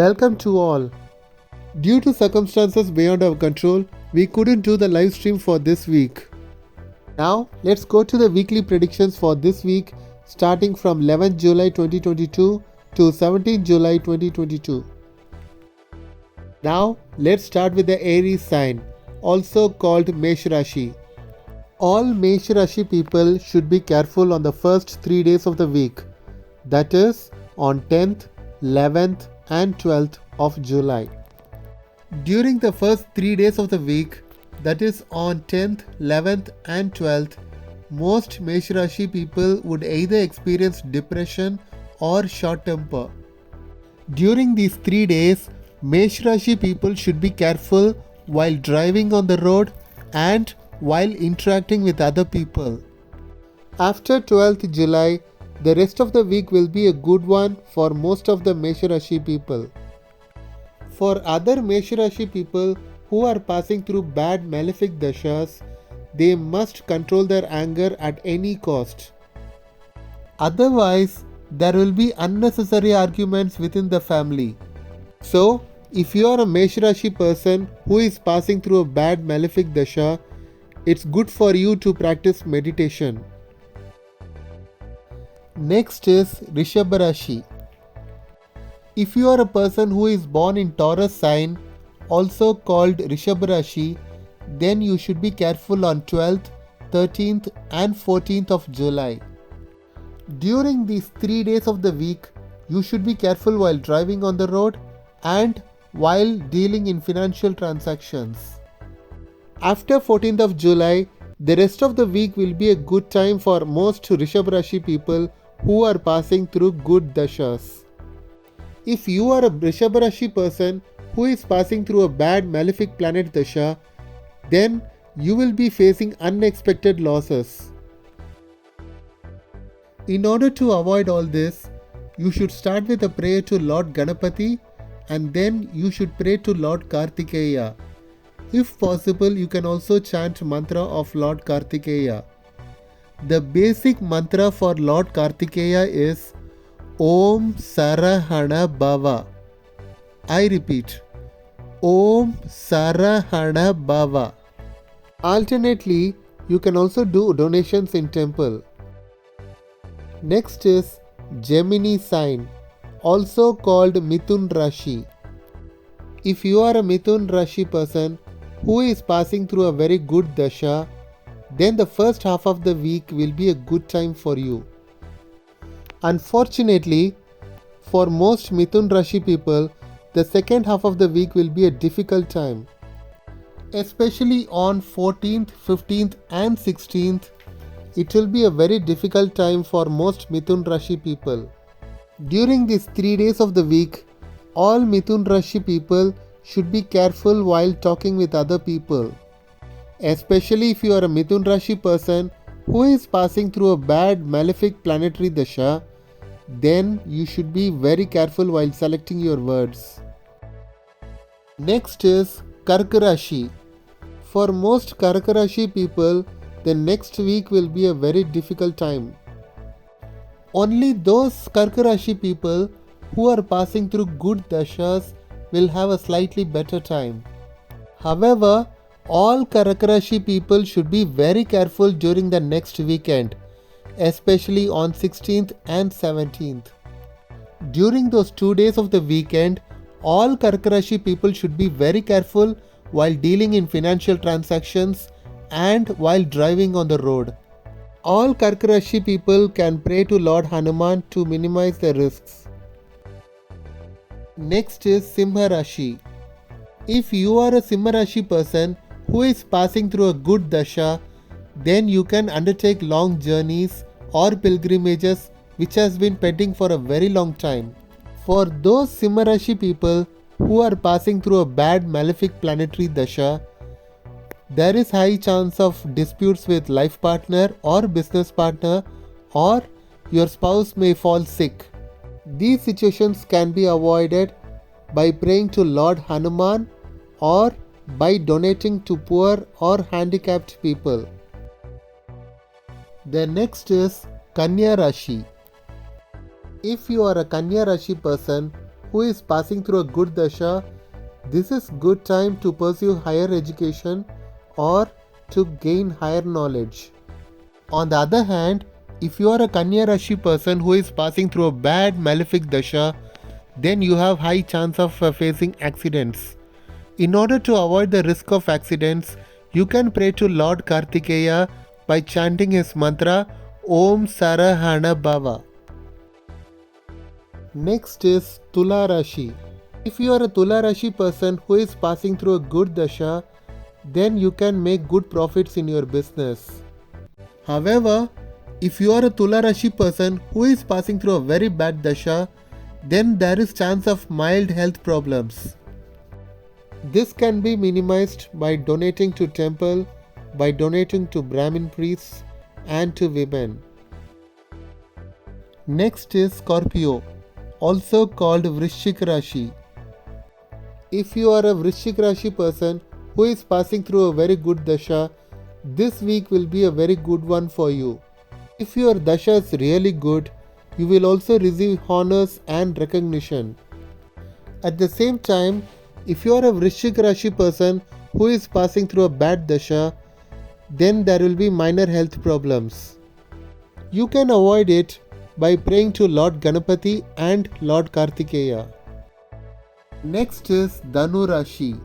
Welcome to all. Due to circumstances beyond our control, we couldn't do the live stream for this week. Now, let's go to the weekly predictions for this week starting from 11th July 2022 to 17th July 2022. Now, let's start with the Aries sign, also called Mesh Rashi. All Mesh Rashi people should be careful on the first 3 days of the week, that is on 10th, 11th and 12th of July. During the first 3 days of the week, that is on 10th, 11th and 12th, most Mesh Rashi people would either experience depression or short temper. During these 3 days, Mesh Rashi people should be careful while driving on the road and while interacting with other people. After 12th July, the rest of the week will be a good one for most of the Mesh Rashi people. For other Mesh Rashi people who are passing through bad malefic dashas, they must control their anger at any cost. Otherwise, there will be unnecessary arguments within the family. So, if you are a Mesh Rashi person who is passing through a bad malefic dasha, it's good for you to practice meditation. Next is Rishabha Rashi. If you are a person who is born in Taurus sign, also called Rishabha Rashi, then you should be careful on 12th, 13th and 14th of July. During these 3 days of the week, you should be careful while driving on the road and while dealing in financial transactions. After 14th of July, the rest of the week will be a good time for most Rishabha Rashi people who are passing through good dashas. If you are a Rishabha Rashi person who is passing through a bad malefic planet dasha, then you will be facing unexpected losses. In order to avoid all this, you should start with a prayer to Lord Ganapati and then you should pray to Lord Kartikeya. If possible, you can also chant mantra of Lord Kartikeya. The basic mantra for Lord Kartikeya is Om Sarahana Bhava. I repeat, Om Sarahana Bhava. Alternately, you can also do donations in temple. Next is Gemini sign, also called Mithun Rashi. If you are a Mithun Rashi person who is passing through a very good dasha, then the first half of the week will be a good time for you. Unfortunately, for most Mithun Rashi people, the second half of the week will be a difficult time. Especially on 14th, 15th and 16th, it will be a very difficult time for most Mithun Rashi people. During these 3 days of the week, all Mithun Rashi people should be careful while talking with other people. Especially if you are a Mithun Rashi person who is passing through a bad malefic planetary dasha, then you should be very careful while selecting your words. Next is Karka Rashi. For most Karka Rashi people, the next week will be a very difficult time. Only those Karka Rashi people who are passing through good dashas will have a slightly better time. However, all Karka Rashi people should be very careful during the next weekend, especially on 16th and 17th. During those 2 days of the weekend, all Karka Rashi people should be very careful while dealing in financial transactions and while driving on the road. All Karka Rashi people can pray to Lord Hanuman to minimize the risks. Next is Simha Rashi. If you are a Simha Rashi person who is passing through a good dasha, then you can undertake long journeys or pilgrimages which has been pending for a very long time. For those Simha Rashi people who are passing through a bad malefic planetary dasha, there is high chance of disputes with life partner or business partner, or your spouse may fall sick. These situations can be avoided by praying to Lord Hanuman or by donating to poor or handicapped people. The next is Kanya Rashi. If you are a Kanya Rashi person who is passing through a good dasha, this is good time to pursue higher education or to gain higher knowledge. On the other hand, if you are a Kanya Rashi person who is passing through a bad malefic dasha, then you have high chance of facing accidents. In order to avoid the risk of accidents, you can pray to Lord Kartikeya by chanting his mantra Om Sarahana Bhava. Next is Tula Rashi. If you are a Tula Rashi person who is passing through a good dasha, then you can make good profits in your business. However, if you are a Tula Rashi person who is passing through a very bad dasha, then there is chance of mild health problems. This can be minimized by donating to temple, by donating to Brahmin priests and to women. Next is Scorpio, also called Vrishchik Rashi. If you are a Vrishchik Rashi person who is passing through a very good dasha, this week will be a very good one for you. If your dasha is really good, you will also receive honors and recognition. At the same time, if you are a Vrishchik Rashi person who is passing through a bad dasha, then there will be minor health problems. You can avoid it by praying to Lord Ganapati and Lord Kartikeya. Next is Dhanu Rashi.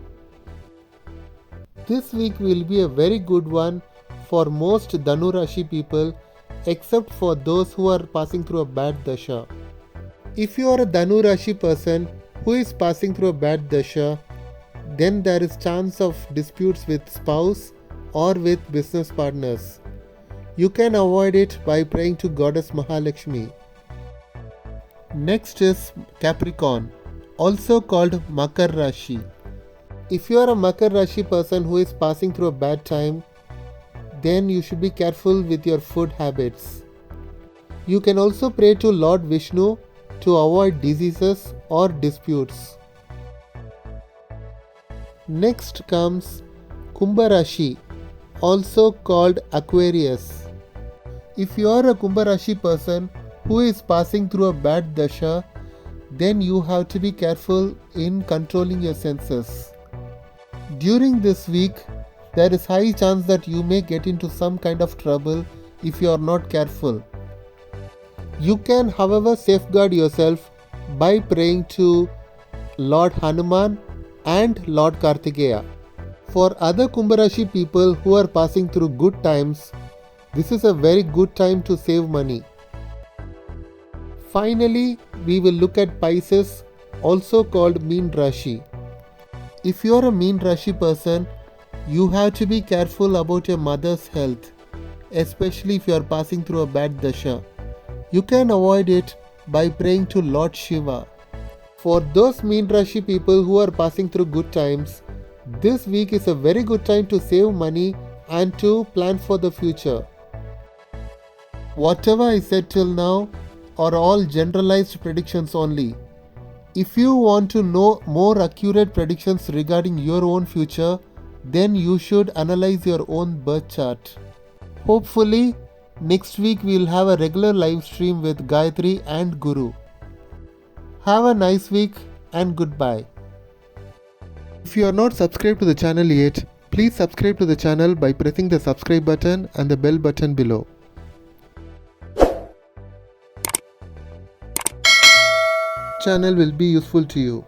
This week will be a very good one for most Dhanu Rashi people, except for those who are passing through a bad dasha. If you are a Dhanu Rashi person who is passing through a bad dasha, then there is chance of disputes with spouse or with business partners. You can avoid it by praying to Goddess Mahalakshmi. Next is Capricorn, also called Makar Rashi. If you are a Makar Rashi person who is passing through a bad time, then you should be careful with your food habits. You can also pray to Lord Vishnu to avoid diseases or disputes. Next comes Kumbha Rashi, also called Aquarius. If you are a Kumbha Rashi person who is passing through a bad dasha, then you have to be careful in controlling your senses. During this week, there is high chance that you may get into some kind of trouble if you are not careful. You can, however, safeguard yourself by praying to Lord Hanuman and Lord Kartikeya. For other Kumbha Rashi people who are passing through good times, this is a very good time to save money. Finally, we will look at Pisces, also called Meen Rashi. If you are a Meen Rashi person, you have to be careful about your mother's health, especially if you are passing through a bad dasha. You can avoid it by praying to Lord Shiva. For those Meen Rashi people who are passing through good times, this week is a very good time to save money and to plan for the future. Whatever I said till now are all generalized predictions only. If you want to know more accurate predictions regarding your own future, then you should analyze your own birth chart. Hopefully, next week we will have a regular live stream with Gayatri and Guru. Have a nice week and goodbye. If you are not subscribed to the channel yet, please subscribe to the channel by pressing the subscribe button and the bell button below. Channel will be useful to you.